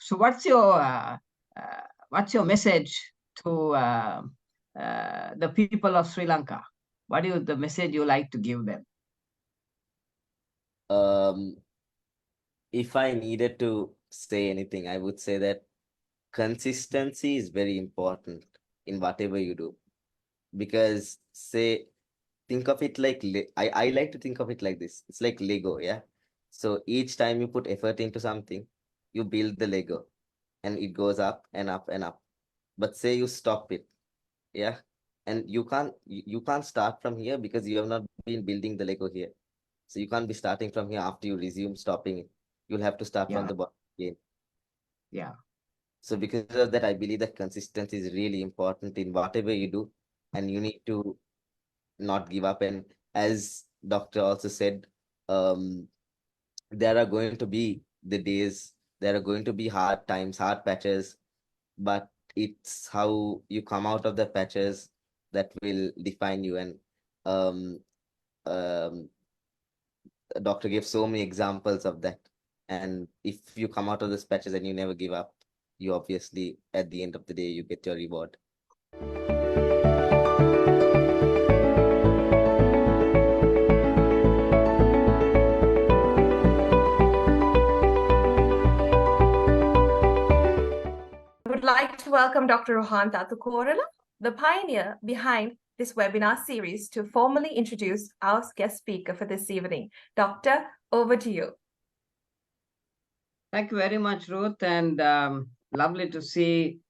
So what's your message to the people of Sri Lanka? What is the message you like to give them? Um, if I needed to say anything, I would say that consistency is very important in whatever you do. Because say, think of it like I like to think of it like this. It's like Lego, yeah. So each time you put effort into something, you build the Lego, and it goes up and up and up. But say you stop it, yeah, and you can't start from here because you have not been building the Lego here. So you can't be starting from here after you resume stopping it. You'll have to start from Yeah, the bottom again. yeah, So because of that, I believe that consistency is really important in whatever you do, and you need to not give up. And as doctor also said, um, there are going to be the days, there are going to be hard times, hard patches, but it's how you come out of the patches that will define you. And um, um, the doctor gave so many examples of that. And if you come out of those patches and you never give up, you obviously, at the end of the day, you get your reward. I would like to welcome Dr. Rohan Tatukorala, the pioneer behind this webinar series, to formally introduce our guest speaker for this evening. Doctor, over to you. thank you very much, Ruth, and lovely to see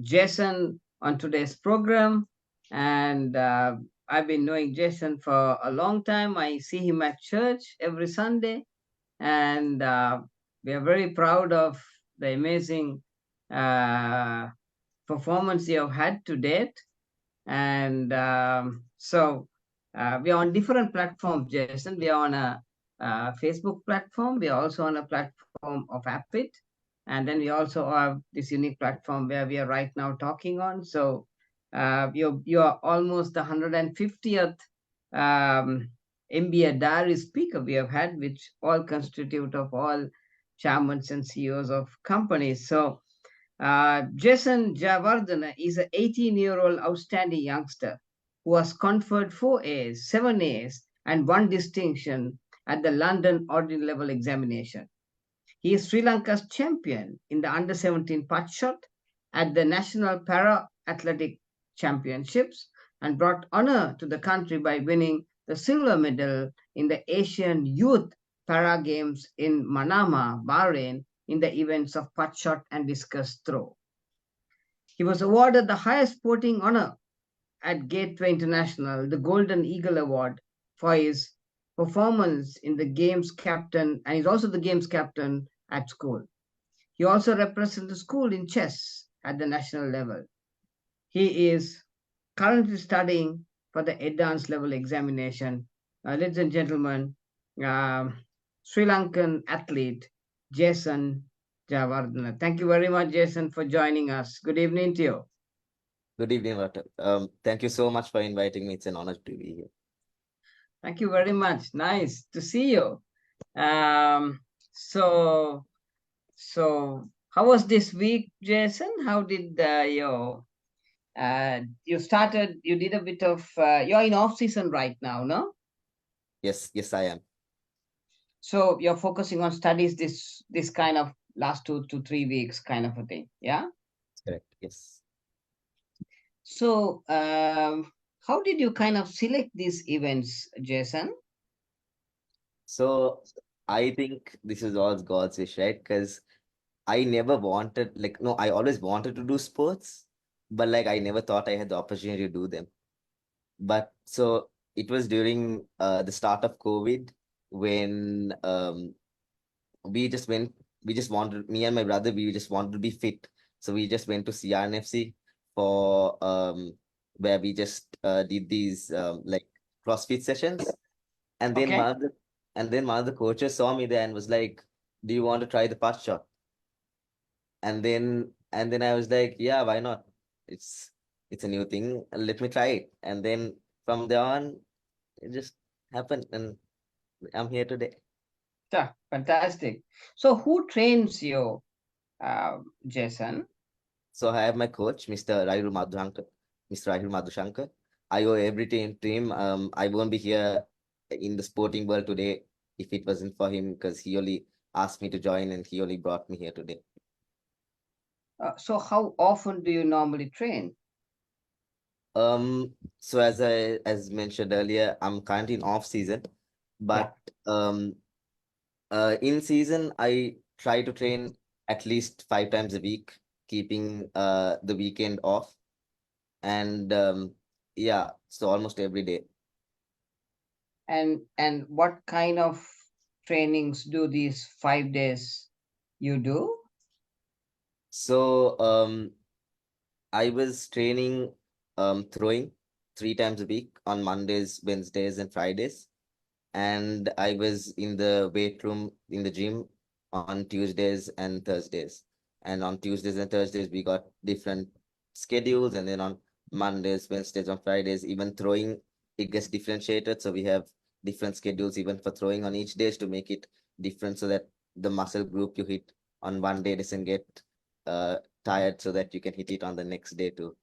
Jason on today's program. And I've been knowing Jason for a long time. I see him at church every Sunday, and we are very proud of the amazing uh, performance you have had to date. And so we are on different platforms, Jason. We are on a Facebook platform. We are also on a platform of Appit. And then we also have this unique platform where we are right now talking on. So you're almost the 150th MBA Diary speaker we have had, which all constitute of all chairmen and CEOs of companies. So Jason Jayawardana is an 18-year-old outstanding youngster who has conferred 4 A's, 7 A's, and one distinction at the London Ordinary Level examination. He is Sri Lanka's champion in the under-17 putt shot at the National Para Athletic Championships and brought honor to the country by winning the silver medal in the Asian Youth Para Games in Manama, Bahrain, in the events of putt shot and discus throw. He was awarded the highest sporting honor at Gateway International, the Golden Eagle Award, for his performance in the games captain, and he's also the games captain at school. He also represents the school in chess at the national level. He is currently studying for the advanced level examination. Ladies and gentlemen, Sri Lankan athlete Jason Jayawardana. Thank you very much, Jason, for joining us. Good evening to you. Good evening, doctor. Thank you so much for inviting me. It's an honor to be here. Thank you very much. Nice to see you. Um, so, so how was this week, Jason? How did you started? You did a bit of. You're in off season right now, no? Yes, I am. So you're focusing on studies this kind of last 2 to 3 weeks kind of a thing, yeah? Correct. Yes. So how did you kind of select these events, Jason? So I think this is all God's wish, right? Because I never wanted, like, no, I always wanted to do sports, but like I never thought I had the opportunity to do them. But so it was during the start of COVID when we just went, we just wanted, me and my brother, we just wanted to be fit. So we just went to CRNFC for where we just did these like CrossFit sessions. And then Okay. one of the coaches saw me there and was like, "Do you want to try the putt shot?" And then I was like, "Yeah, why not? It's it's a new thing. Let me try it." And then from there on, it just happened, and I'm here today. Yeah, fantastic. So who trains you Jason? So I have my coach, Mr. Rahul Madhushankar. I owe everything to him. I won't be here in the sporting world today if it wasn't for him, because he only asked me to join and he only brought me here today. So how often do you normally train? So as mentioned earlier, I'm currently in off season, but in season I try to train at least 5 times a week, keeping the weekend off, and yeah, so almost every day. And what kind of trainings do these 5 days you do? So I was training throwing 3 times a week on Mondays, Wednesdays, and Fridays. And I was in the weight room in the gym on Tuesdays and Thursdays. And on Tuesdays and Thursdays, we got different schedules. And then on Mondays, Wednesdays, on Fridays, even throwing, it gets differentiated. So we have different schedules even for throwing on each days to make it different so that the muscle group you hit on one day doesn't get uh, tired, so that you can hit it on the next day too.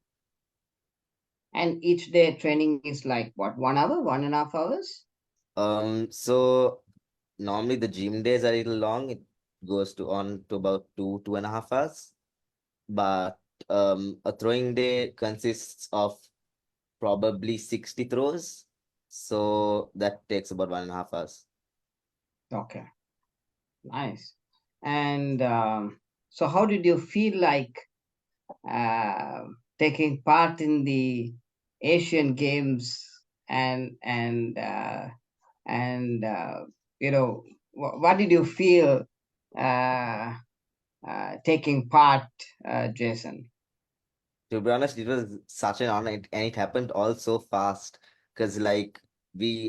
And each day training is like what, 1 hour, 1.5 hours? So normally the gym days are a little long. It goes to on to about 2.5 hours. But a throwing day consists of probably 60 throws. So that takes about 1.5 hours. Okay, nice. And so how did you feel like uh, taking part in the Asian Games and what did you feel uh, taking part, Jason? To be honest, it was such an honor, and it happened all so fast. Because like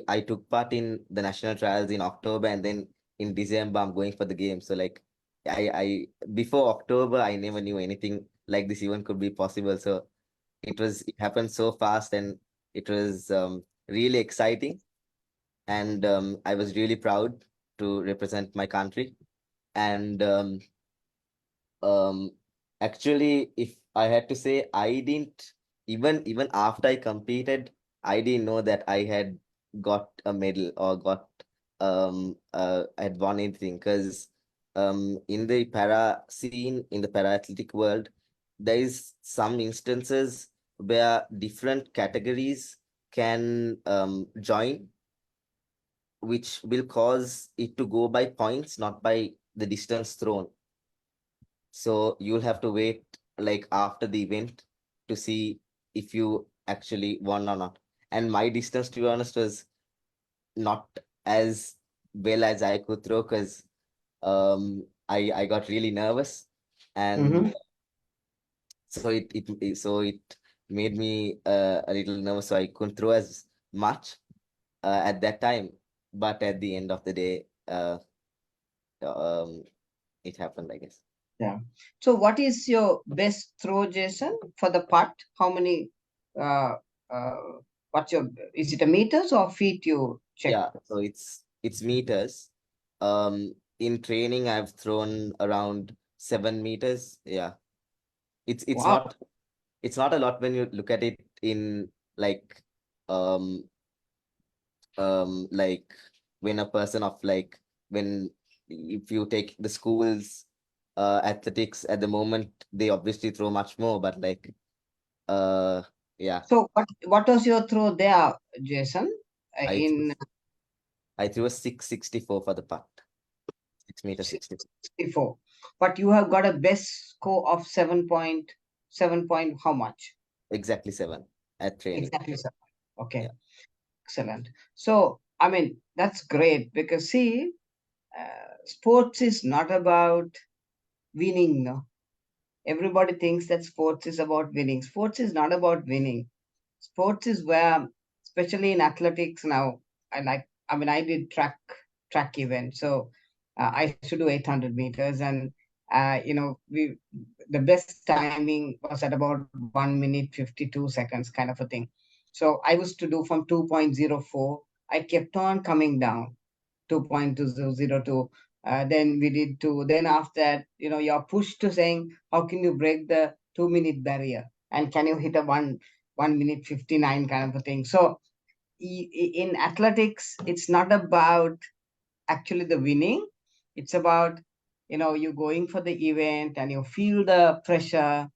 I took part in the national trials in October, and then in December I'm going for the game. So like I before October I never knew anything like this even could be possible. So it happened so fast, and it was really exciting, and I was really proud to represent my country. And um, actually, if I had to say, I didn't even after I competed, I didn't know that I had got a medal or got had won anything, because in the para scene, in the para athletic world, there is some instances where different categories can join, which will cause it to go by points, not by the distance thrown. So you'll have to wait like after the event to see if you actually won or not. And my distance, to be honest, was not as well as I could throw, because I got really nervous, and Mm-hmm. so it made me a little nervous, so I couldn't throw as much at that time. But at the end of the day, um, it happened, I guess. Yeah. So, what is your best throw, Jason, for the putt? How many? Uh, uh, what's your? Is it a meters or feet you check? Yeah, so it's meters. In training, I've thrown around 7 meters. Yeah, it's it's Wow. not it's not a lot when you look at it in like um like when a person of like when if you take the schools athletics at the moment, they obviously throw much more, but like uh yeah, So, what was your throw there, Jason? I threw In I threw a 664 for the putt. 6 meter 64. 64, but you have got a best score of 7.7 point. How much? Exactly 7 at training. Exactly, sir. Yeah. Okay, excellent. So, I mean, that's great because see, sports is not about winning. No, everybody thinks that sports is about winning. Sports is not about winning. Sports is where, especially in athletics now, I mean, I did track event. So I used to do 800 meters, and the best timing was at about 1 minute 52 seconds, kind of a thing. So I used to do from 2.04. I kept on coming down 2.2002 Then we did two. Then after that, you're pushed to saying, how can you break the 2 minute barrier? And can you hit a 1 minute 59 kind of a thing? So in athletics, it's not about actually the winning. It's about, you going for the event and you feel the pressure.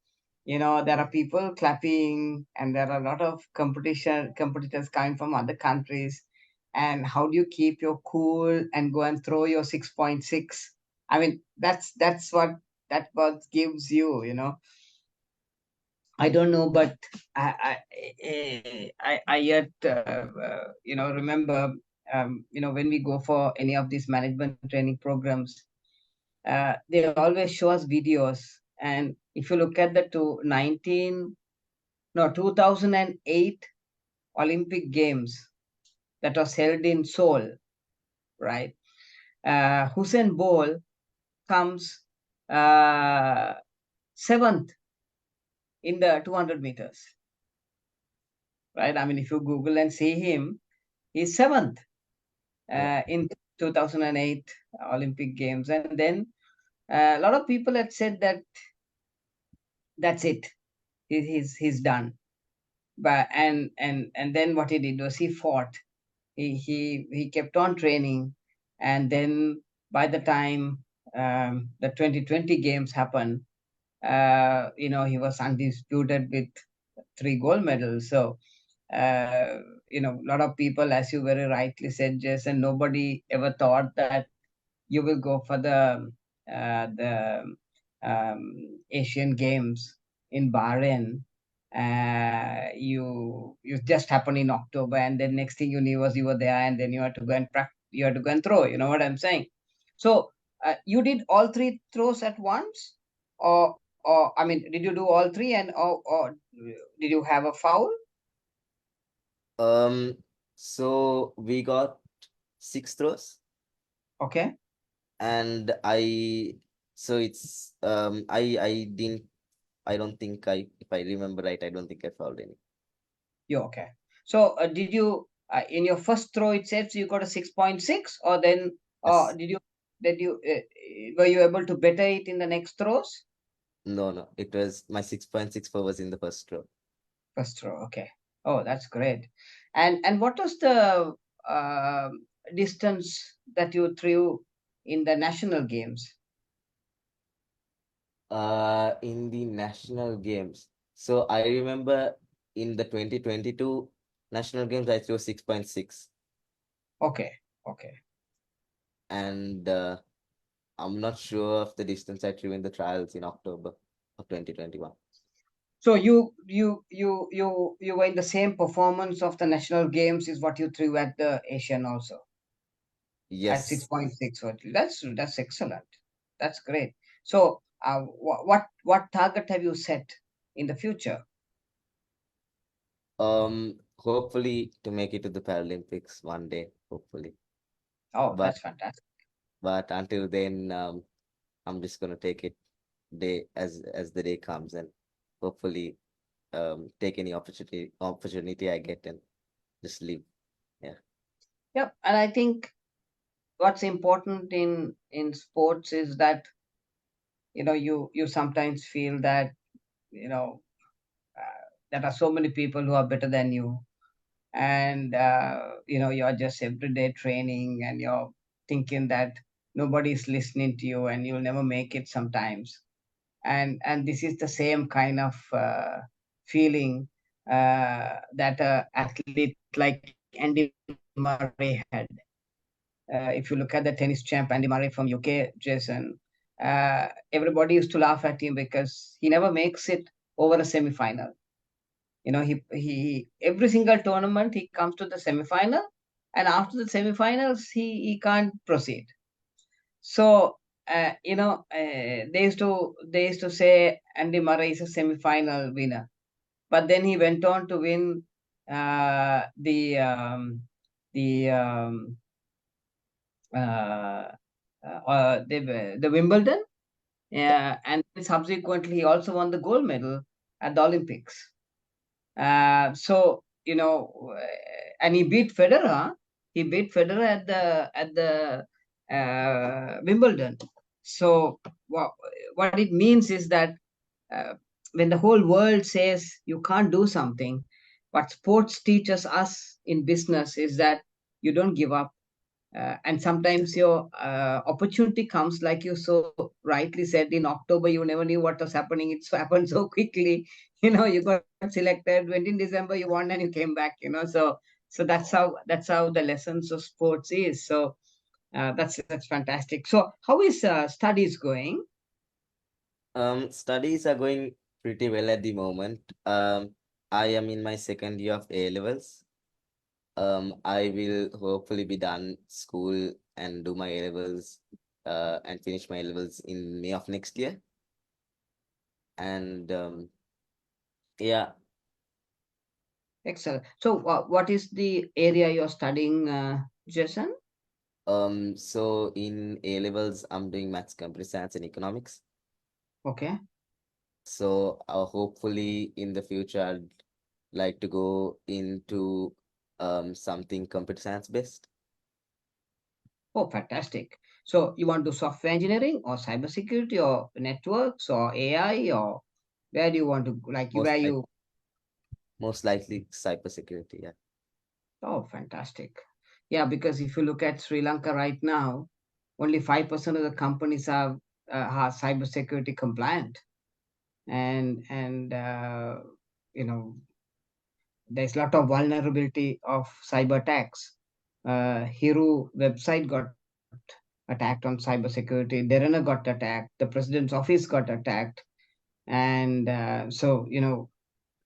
There are people clapping and there are a lot of competitors coming from other countries. And how do you keep your cool and go and throw your 6.6? I mean, that's what gives you. I don't know, but I yet remember, when we go for any of these management training programs, they always show us videos. And if you look at the 2008 Olympic Games that was held in Seoul, right? Hussein Bolt comes uh, seventh in the 200 meters, right? I mean, if you Google and see him, he's seventh Yeah. in 2008 Olympic Games. And then a lot of people had said that that's it, he's done. But and then what he did was he fought. He kept on training, and then by the time the 2020 games happened, he was undisputed with 3 gold medals. So a lot of people, as you very rightly said, Jason, nobody ever thought that you will go for the Asian Games in Bahrain. You just happened in October, and then next thing you knew was you were there, and then you had to go and you had to go and throw. You know what I'm saying? So you did all 3 throws at once, or I mean, did you do all three, and or did you have a foul? Um, so we got 6 throws, Okay. and so it's I don't think if I remember right, I don't think I fouled any. You okay? So did you in your first throw itself you got a 6.6, or then Yes. were you able to better it in the next throws? No, it was my 6.64 was in the first throw. First throw, okay. Oh, that's great. And what was the uh, distance that you threw in the national games? In the national games. So I remember in the 2022 national games, I threw 6.6, Okay, okay. and I'm not sure of the distance I threw in the trials in October of 2021. So you were in the same performance of the national games is what you threw at the Asian also at Yes. 6.6. That's excellent. That's great. So what target have you set in the future? Hopefully to make it to the Paralympics one day, hopefully. Oh, But that's fantastic. until then, I'm just gonna take it day as the day comes, and hopefully take any opportunity I get and just leave. Yeah. Yep. And I think what's important in sports is that you sometimes feel that you know there are so many people who are better than you, and you're just everyday training and you're thinking that nobody's listening to you and you'll never make it sometimes. And this is the same kind of feeling that athlete like Andy Murray had. If you look at the tennis champ Andy Murray from UK, Jason, everybody used to laugh at him because he never makes it over a semi-final. He every single tournament he comes to the semi-final, and after the semi-finals he can't proceed. So they used to say Andy Murray is a semi-final winner, but then he went on to win the uh, the Wimbledon, and subsequently he also won the gold medal at the Olympics. And he beat Federer. He beat Federer at the Wimbledon. So what it means is that uh, when the whole world says you can't do something, what sports teaches us in business is that you don't give up. And sometimes your opportunity comes, like you so rightly said, in October you never knew what was happening. It's happened so quickly. You got selected, went in December, you won, and you came back. So that's how the lessons of sports is. So that's fantastic. So how is studies going? Studies are going pretty well at the moment. I am in my second year of A levels. I will hopefully be done school and do my A levels, and finish my A levels in May of next year. And yeah, Excellent. So what is the area you're studying, Jason? so in A levels, I'm doing maths, computer science, and economics. Okay. So hopefully in the future, I'd like to go into something computer science based. Oh, fantastic. So you want to do software engineering or cybersecurity or networks or AI, or where do you want to, like, Most where like you? most likely cybersecurity. Yeah. Oh, fantastic. Yeah, because if you look at Sri Lanka right now, only 5% of the companies are cybersecurity compliant. And you know there's a lot of vulnerability of cyber attacks. Hiru website got attacked on cybersecurity. Derana got attacked. The president's office got attacked. And so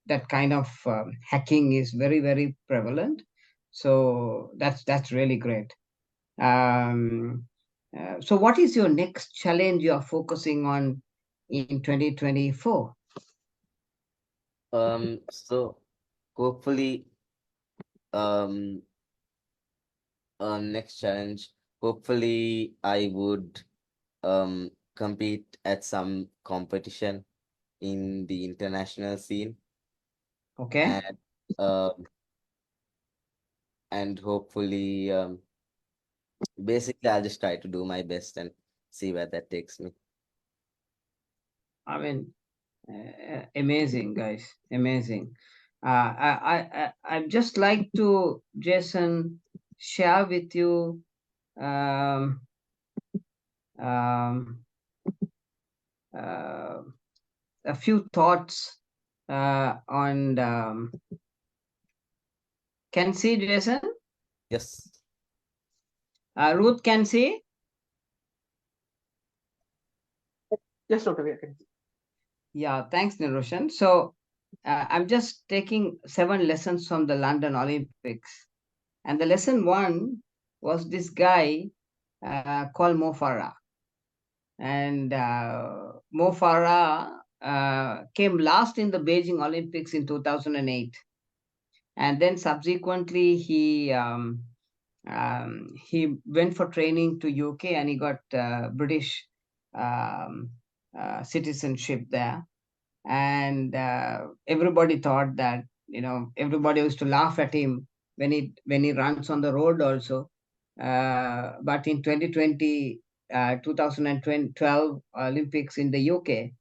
that kind of hacking is very, very prevalent. So that's really great. So what is your next challenge you are focusing on in 2024? So hopefully, um, next challenge, hopefully I would compete at some competition in the international scene, Okay. and um and hopefully basically I'll just try to do my best and see where that takes me. I mean, amazing, guys, amazing. I'd just like to, Jason, share with you um, um, uh, a few thoughts on. Can see, Jason? Yes. Ruth can see. Yes, Dr. We can. Yeah, thanks, Niroshan. So I'm just taking 7 lessons from the London Olympics. And the lesson one was this guy called Mo Farah. And Mo Farah came last in the Beijing Olympics in 2008. And then subsequently, he went for training to UK, and he got British um, citizenship there. And everybody thought that, everybody used to laugh at him when he runs on the road also. But in 2020, 2012 Olympics in the UK,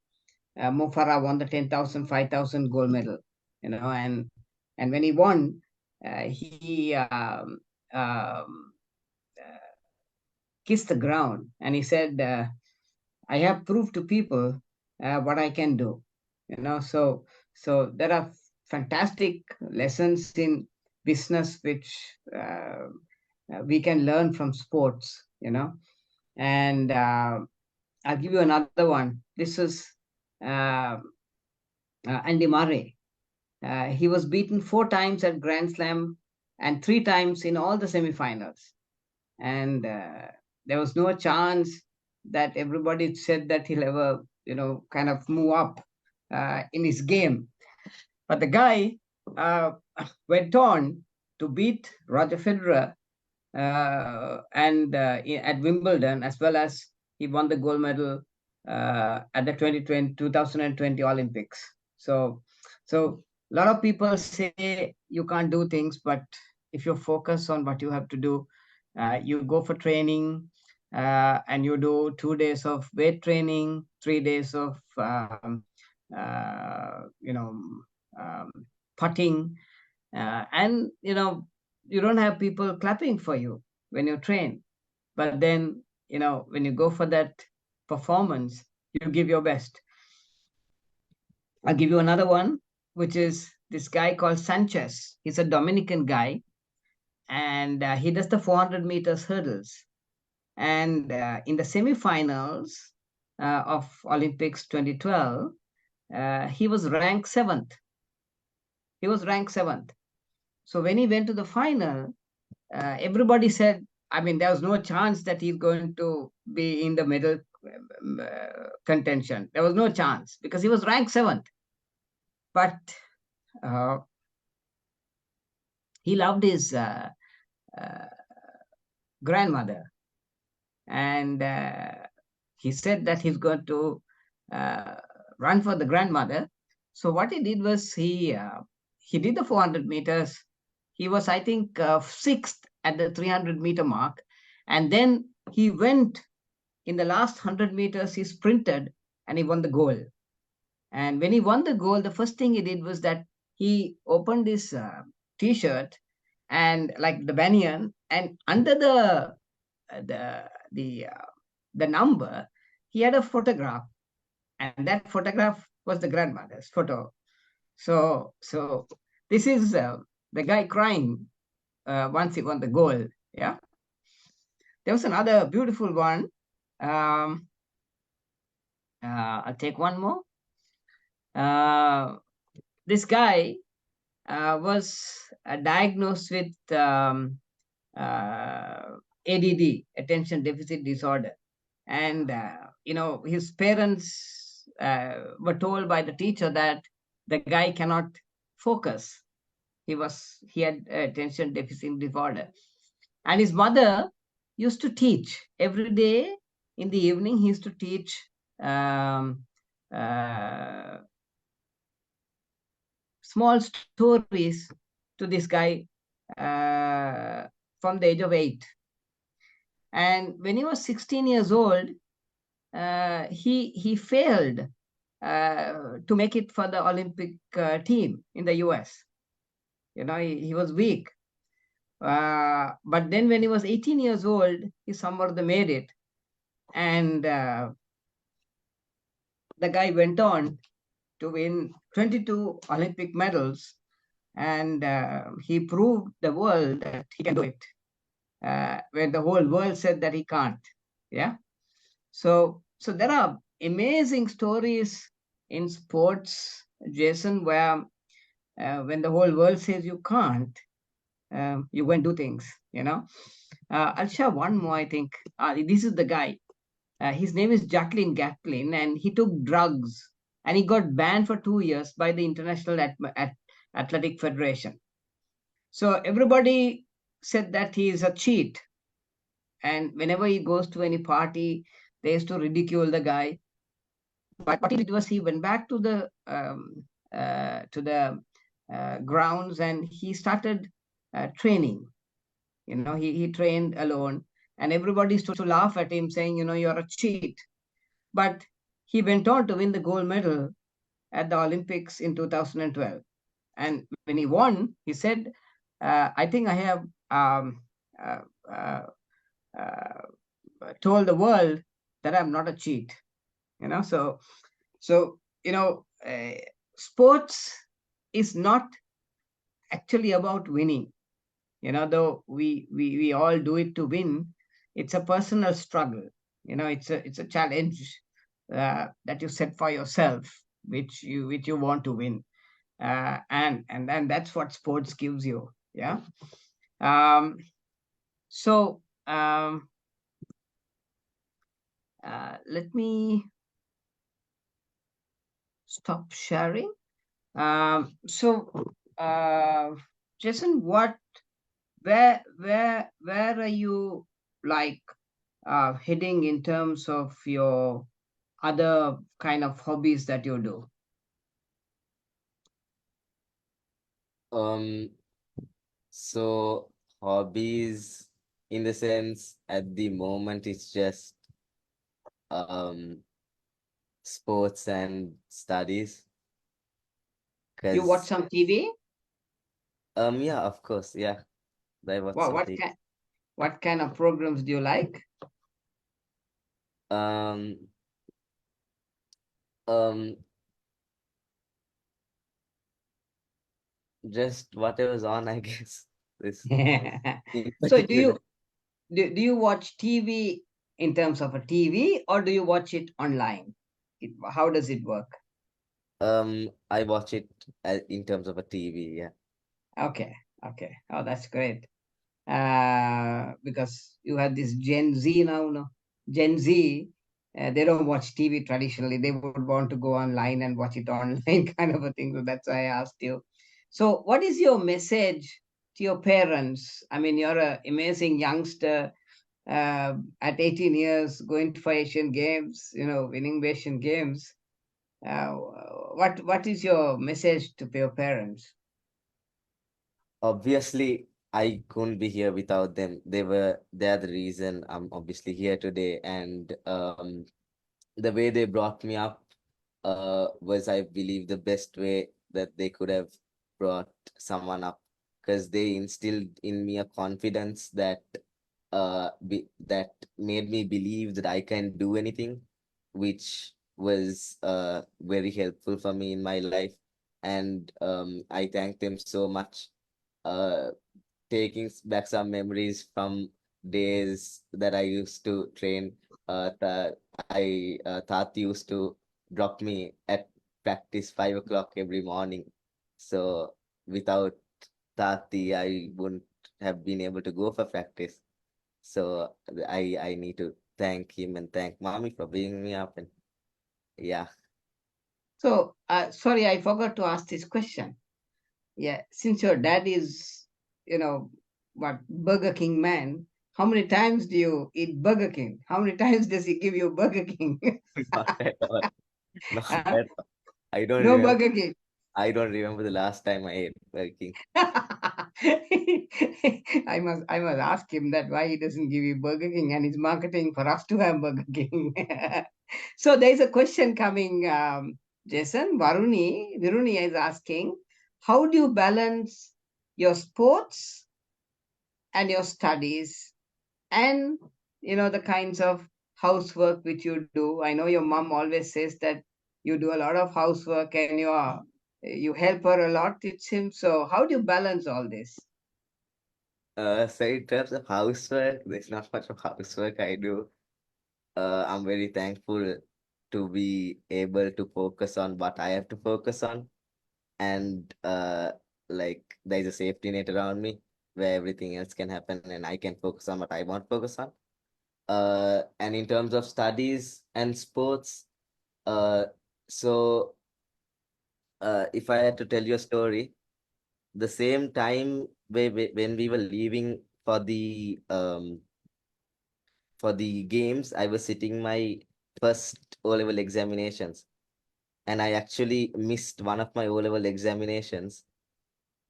Mo Farah won the 10,000, 5,000 gold medal. And when he won, he kissed the ground, and he said, I have proved to people what I can do. So there are fantastic lessons in business which we can learn from sports. And I'll give you another one. This is uh, Andy Murray. He was beaten 4 times at Grand Slam and 3 times in all the semifinals. And there was no chance that everybody said that he'll ever, kind of move up in his game. But the guy uh, went on to beat Roger Federer and at Wimbledon, as well as he won the gold medal at the 2020 Olympics. So a lot of people say you can't do things, but if you focus on what you have to do, you go for training, and you do 2 days of weight training, 3 days of you know um, putting, and you don't have people clapping for you when you train. But then when you go for that performance, you give your best. I'll give you another one, which is this guy called Sanchez. He's a Dominican guy, and he does the 400 meters hurdles. And in the semifinals of Olympics 2012, he was ranked seventh. He was ranked seventh. So when he went to the final, everybody said, I mean, there was no chance that he's going to be in the medal contention. There was no chance because he was ranked seventh. But uh, he loved his uh, grandmother, and he said that he's going to uh, run for the grandmother. So what he did was he did the 400 meters. He was, I think, sixth at the 300-meter mark, and then he went in the last 100 meters. He sprinted and he won the gold. And when he won the gold, the first thing he did was that he opened his t-shirt and like the banyan, and under the number, he had a photograph, and that photograph was the grandmother's photo. So this is the guy crying once he won the gold. Yeah, there was another beautiful one. um, I'll take one more. This guy was diagnosed with ADD, attention deficit disorder. And his parents were told by the teacher that the guy cannot focus. He had attention deficit disorder, and his mother used to teach every day in the evening. He used to teach um, uh, small stories to this guy from the age of 8. And when he was 16 years old, he failed to make it for the Olympic team in the US. He was weak. But then when he was 18 years old, he somehow made it. And the guy went on to win 22 Olympic medals. And he proved the world that he can do it when the whole world said that he can't. Yeah. So there are amazing stories in sports, Jason, where when the whole world says you can't, you go and do things. I'll share one more. I think this is the guy. His name is Jacqueline Gatlin, and he took drugs, and he got banned for 2 years by the International Athletic Federation. So everybody said that he is a cheat, and whenever he goes to any party, they used to ridicule the guy. But what he did was he went back to the grounds, and he started training. He trained alone, and everybody used to laugh at him, saying, you're a cheat. But he went on to win the gold medal at the Olympics in 2012. And when he won, he said, I think I have uh, uh, uh, told the world that I'm not a cheat. So sports is not actually about winning. Though we all do it to win, it's a personal struggle. It's a challenge that you set for yourself, which you want to win. And that's what sports gives you. Yeah. So let me stop sharing. So Jason, where are you like heading in terms of your other kind of hobbies that you do? So hobbies, in the sense, at the moment, it's just um sports and studies. You watch Because some TV? yeah, of course, yeah, I watch Well, something. what kind of programs do you like? Um um just whatever's on, I guess. This in So do particular. you do you watch TV in terms of a TV, or do you watch it online? How does it work? I watch it in terms of a TV, yeah. Okay, okay. Oh, that's great. Because you have this Gen Z now, no? Gen Z, they don't watch TV traditionally. They would want to go online and watch it online, kind of a thing. So that's why I asked you. So, what is your message to your parents? I mean, you're an amazing youngster at 18 years, going for Asian Games, winning Asian Games. Uh, what is your message to your parents? Obviously, I couldn't be here without them. They're the reason I'm obviously here today. And the way they brought me up was, I believe, the best way that they could have brought someone up, because they instilled in me a confidence that made me believe that I can do anything, which was very helpful for me in my life. And I thank them so much. Uh, Taking back some memories from days that I used to train. Tat used to drop me at practice 5 o'clock every morning. So without Tati, I wouldn't have been able to go for practice. So I need to thank him and thank mommy for bringing me up. And yeah. So, sorry, I forgot to ask this question. Yeah, since your dad is, what, Burger King man, how many times do you eat Burger King? How many times does he give you Burger King? Not at all. Not Huh? at all. I don't No remember. Burger King. I don't remember the last time I ate Burger King. I must ask him that why he doesn't give you Burger King and he's marketing for us to have Burger King. So there's a question coming, Jason. Viruni is asking, how do you balance your sports and your studies and the kinds of housework which you do? I know your mom always says that you do a lot of housework and you help her a lot, it seems. So how do you balance all this? So in terms of housework, there's not much of housework I do. I'm very thankful to be able to focus on what I have to focus on, and like there's a safety net around me where everything else can happen, and I can focus on what I want to focus on. And in terms of studies and sports, uh, so if I had to tell you a story, the same time when we were leaving for the games, I was sitting my first O-level examinations, and I actually missed one of my O-level examinations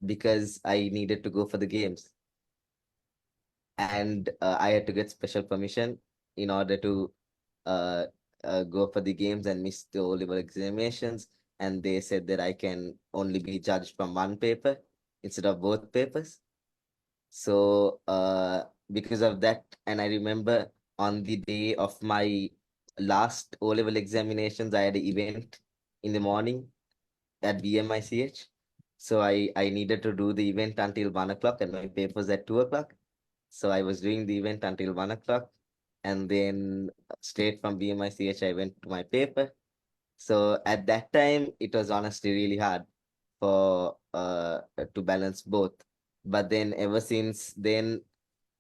because I needed to go for the games, and I had to get special permission in order to uh, go for the games and miss the O-level examinations. And they said that I can only be judged from one paper instead of both papers. So, because of that, and I remember on the day of my last O-level examinations, I had an event in the morning at BMICH. So I needed to do the event until 1 o'clock, and my paper was at 2 o'clock. So I was doing the event until 1 o'clock, and then straight from BMICH, I went to my paper. So at that time, it was honestly really hard for to balance both. But then ever since then,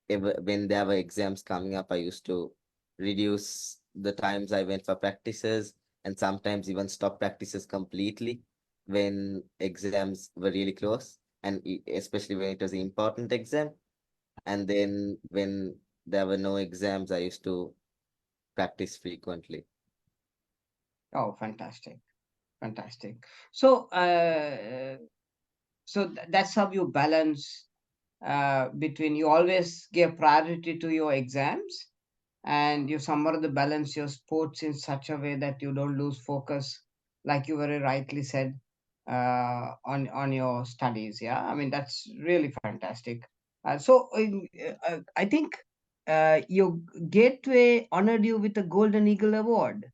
when there were exams coming up, I used to reduce the times I went for practices, and sometimes even stop practices completely when exams were really close, and especially when it was an important exam. And then when there were no exams, I used to practice frequently. Oh, fantastic, fantastic. So that's how you balance between you always give priority to your exams and you somehow the balance your sports in such a way that you don't lose focus, like you very rightly said, on your studies. Yeah, I mean that's really fantastic. I think your gateway honored you with a Golden Eagle Award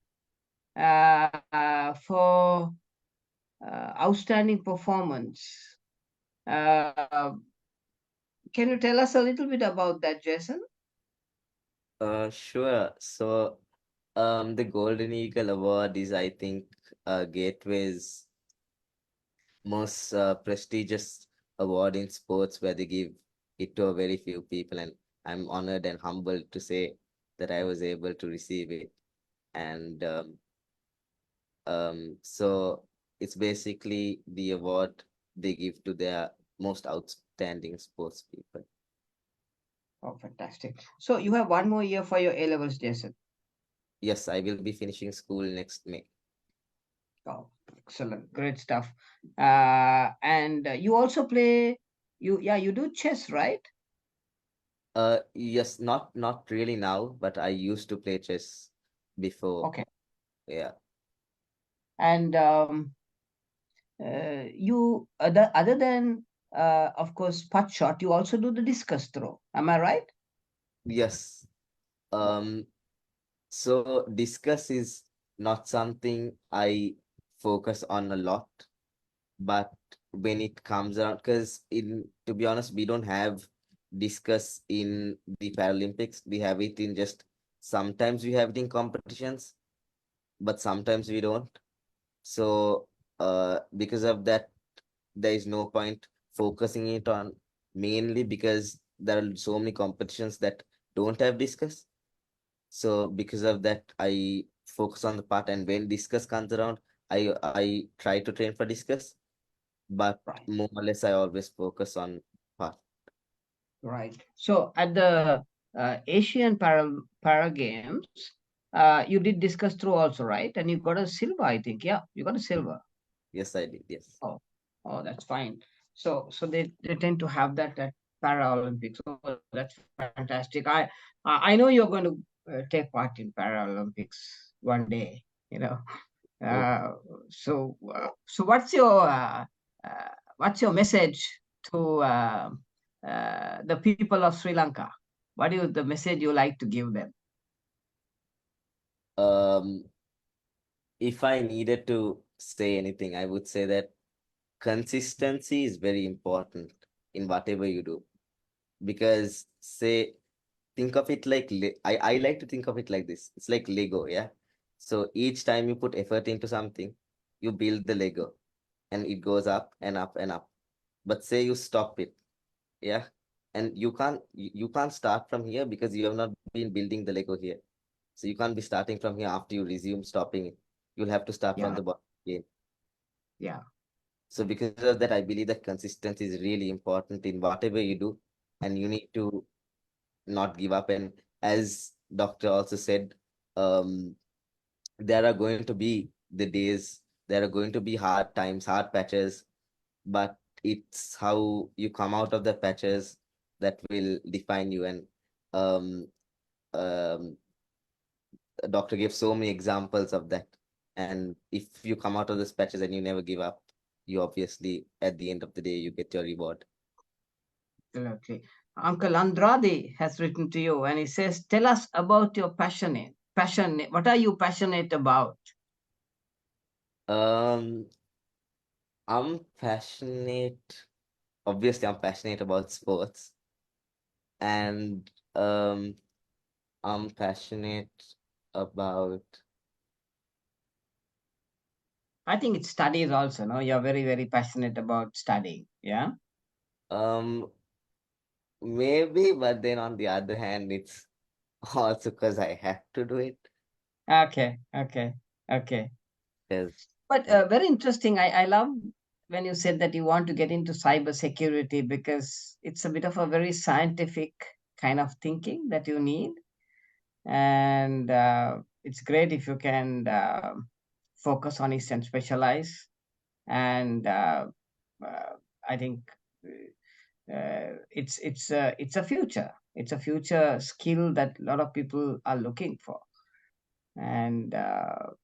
for outstanding performance. Uh, can you tell us a little bit about that, Jason? Sure. So, the Golden Eagle Award is, I think, Gateway's most prestigious award in sports, where they give it to a very few people, and I'm honored and humbled to say that I was able to receive it. And so it's basically the award they give to their most outstanding sports people. Oh, fantastic. So you have one more year for your A levels, Jason. Yes, I will be finishing school next May. Oh, excellent. Great stuff. And you also play, you do chess, right? Yes, not really now, but I used to play chess before. Okay. Yeah. And other than, of course, putt shot, you also do the discus throw. Am I right? Yes. Um, so discuss is not something I focus on a lot, but when it comes around, because in to be honest, we don't have discuss in the Paralympics. We have it in just sometimes we have it in competitions, but sometimes we don't. So because of that, there is no point focusing it on, mainly because there are so many competitions that don't have discuss. So because of that, I focus on the part, and when discuss comes around, I try to train for discuss, but Right. more or less I always focus on part. Right. So at the Asian Para Games, you did discus throw also, right? And you got a silver, I think. Yeah, you got a silver. Yes, I did. Yes. Oh, oh, that's fine. So they tend to have that at Paralympics. Oh, that's fantastic. I know you're going to take part in Paralympics one day. You know. Hope. Uh, so what's your message to the people of Sri Lanka? What is the message you like to give them? Um, if I needed to say anything, I would say that consistency is very important in whatever you do. Because say, think of it like I like to think of it like this. It's like Lego, yeah. So each time you put effort into something, you build the Lego, and it goes up and up and up. But say you stop it, yeah, and you can't start from here because you have not been building the Lego here. So you can't be starting from here after you resume stopping it. You'll have to start from Yeah, the bottom again. yeah, So because of that, I believe that consistency is really important in whatever you do, and you need to not give up. And as doctor also said, um, there are going to be the days, there are going to be hard times, hard patches, but it's how you come out of the patches that will define you. And um, um, the doctor gave so many examples of that. And if you come out of those patches and you never give up, you obviously, at the end of the day, you get your reward. absolutely. Uncle Andrade has written to you and he says, "Tell us about your passion. What are you passionate about?" Um, I'm passionate. Obviously, I'm passionate about sports, and I'm passionate about I think it's studies also. No, you're very very passionate about studying. Yeah. um maybe, but then on the other hand, it's also because I have to do it. Okay. Okay. Okay. Because But very interesting. I love when you said that you want to get into cyber security because it's a bit of a very scientific kind of thinking that you need. And it's great if you can focus on it and specialize. And uh, I think it's a future. It's a future skill that a lot of people are looking for. And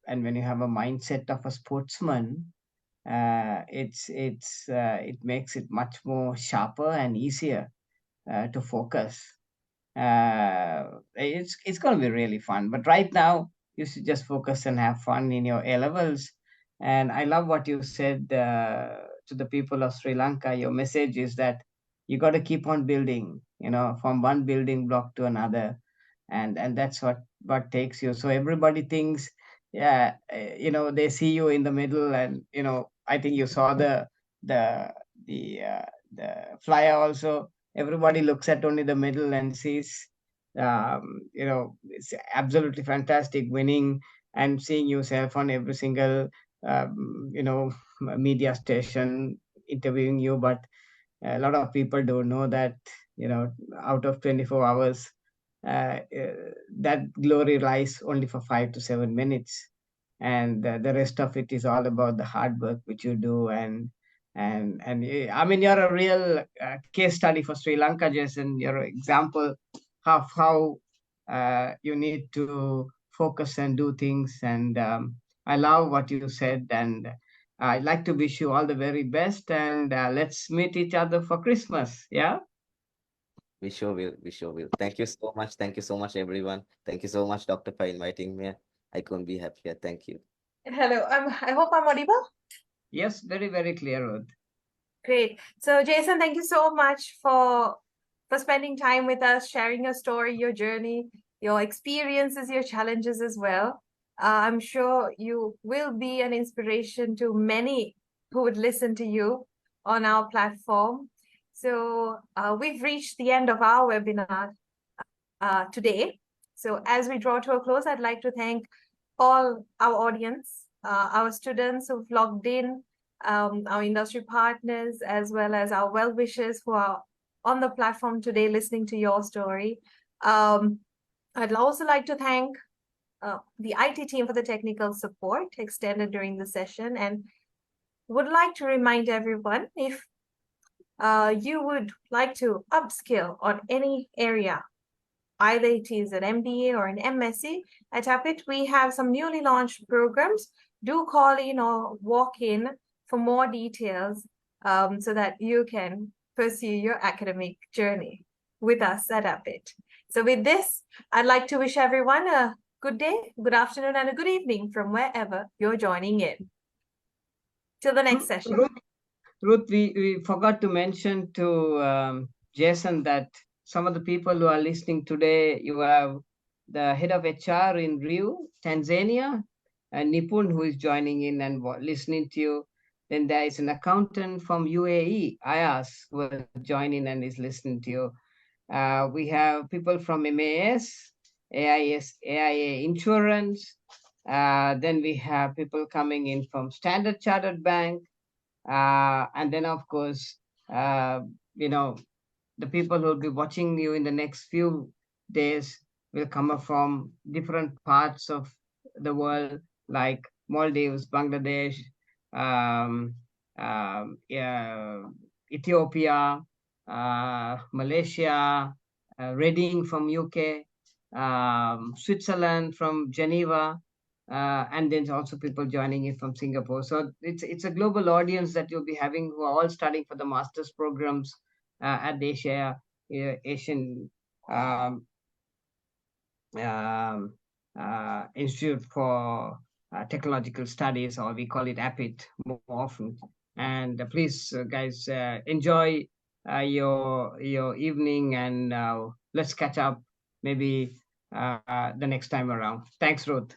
when you have a mindset of a sportsman, it makes it much more sharper and easier to focus. It's going to be really fun. But right now, you should just focus and have fun in your A levels. And I love what you said to the people of Sri Lanka. Your message is that you got to keep on building, from one building block to another, and that's what takes you. So everybody thinks, yeah, they see you in the middle, and I think you saw the the uh, the flyer also. Everybody looks at only the middle and sees, it's absolutely fantastic winning and seeing yourself on every single media station interviewing you. But a lot of people don't know that, out of 24 hours, that glory lies only for 5 to 7 minutes, and the rest of it is all about the hard work which you do. I mean, you're a real case study for Sri Lanka, Jason. You're an example of how you need to focus and do things. And I love what you said, and I'd like to wish you all the very best, and let's meet each other for Christmas. Yeah. We sure will. We sure will. Thank you so much. Thank you so much, everyone. Thank you so much, Doctor, for inviting me. I couldn't be happier. Thank you. Hello, I hope I'm audible. Yes, very, very clear, Ruth. Great. So, Jason, thank you so much for spending time with us, sharing your story, your journey, your experiences, your challenges as well. I'm sure you will be an inspiration to many who would listen to you on our platform. So we've reached the end of our webinar today. So as we draw to a close, I'd like to thank all our audience, our students who've logged in, our industry partners, as well as our well-wishers who are on the platform today listening to your story. I'd also like to thank the IT team for the technical support extended during the session, and would like to remind everyone, if you would like to upskill on any area, either it is an MBA or an MSc, at Appit, we have some newly launched programs. Do call in or walk in for more details so that you can pursue your academic journey with us at Appit. So with this, I'd like to wish everyone a good day, good afternoon, and a good evening from wherever you're joining in. Till the next session. Ruth, we forgot to mention to Jason that some of the people who are listening today, you have the head of HR in Rio, Tanzania, and Nipun, who is joining in and listening to you. Then there is an accountant from UAE, Ayas, who will join in and is listening to you. We have people from MAS, AIA Insurance. Then we have people coming in from Standard Chartered Bank. And then, of course, the people who will be watching you in the next few days will come up from different parts of the world, like Maldives, Bangladesh, Ethiopia, Malaysia, Reading from UK, Switzerland from Geneva, and then also people joining in from Singapore. So it's a global audience that you'll be having, who are all studying for the master's programs at the Asian Institute for Technological Studies, or we call it Appit more often. And please, guys, enjoy your evening, and let's catch up maybe the next time around. Thanks, Ruth.